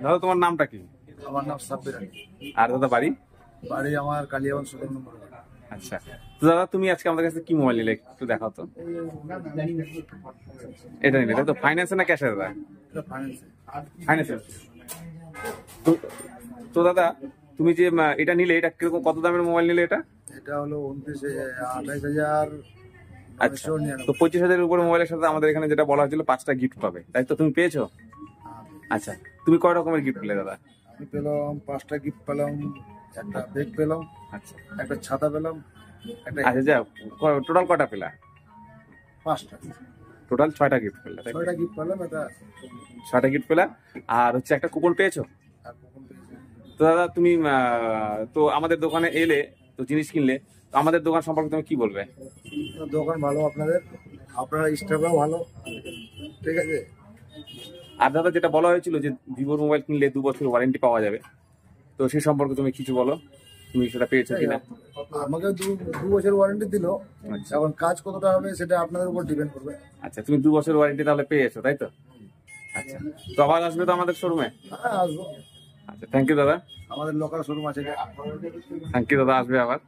দাদা তোমার নামটা কি? আমার নাম সাব্বির আলী। আর দাদা বাড়ি? বাড়ি আমার কালিয়াগঞ্জ 17 নম্বর। আচ্ছা, তো দাদা তুমি আজকে আমাদের কাছে কি মোবাইল নিলে একটু দেখাও তো। এটা নিলে তাই তো? ফাইন্যান্সে না ক্যাশে দাদা? এটা ফাইন্যান্সে। ফাইন্যান্সে। তো তো দাদা তুমি যে এটা নিলে, এটা কিরকম, কত দামের মোবাইল নিলে এটা? এটা হলো 28,000। আচ্ছা, তো 25,000-এর উপরে মোবাইলের সাথে আমাদের এখানে যেটা বলা হয়েছিল 5টা গিফট পাবে, তাই তো? তুমি পেয়েছো? আচ্ছা, তুমি কয় রকমের গিফট পেলে দাদা? আমি পেলাম 5টা গিফট পেলাম, একটা ব্যাগ পেলাম, আচ্ছা একটা ছাতা পেলাম, একটা আচ্ছা, যা টোটাল কটা পেলা? 5টা, টোটাল 6টা গিফট পেলা, তাই? 6টা গিফট পেলাম। এটা 6টা গিফট পেলা, আর হচ্ছে একটা কুপন পেয়েছো। আর কখন পেয়েছি? তো দাদা তুমি তো আমাদের দোকানে এলে, তো জিনিস কিনলে, তো আমাদের দোকান সম্পর্কে তুমি কি বলবে? দোকান ভালো আপনাদের, আপনারা স্টাফরাও ভালো, ঠিক আছে। আর দাদা যেটা বলা হয়েছিল যে ভিভোর মোবাইল কিনলে 2 বছর ওয়ারেন্টি পাওয়া যাবে, তো সেই সম্পর্কে তুমি কিছু বলো, তুমি সেটা পেয়েছো কিনা? আমাকে দু বছর ওয়ারেন্টি দিল। আচ্ছা এখন কাজ কতটা হবে সেটা আপনাদের উপর ডিপেন্ড করবে। আচ্ছা, তুমি 2 বছর ওয়ারেন্টি তাহলে পেয়েছো, তাই তো? আচ্ছা, তো আবার আসবে তো আমাদের শোরুমে? হ্যাঁ, আসবো। আচ্ছা, থ্যাংক ইউ দাদা। আমাদের লোকাল শোরুম আছে। থ্যাংক ইউ দাদা, আসবে আবার।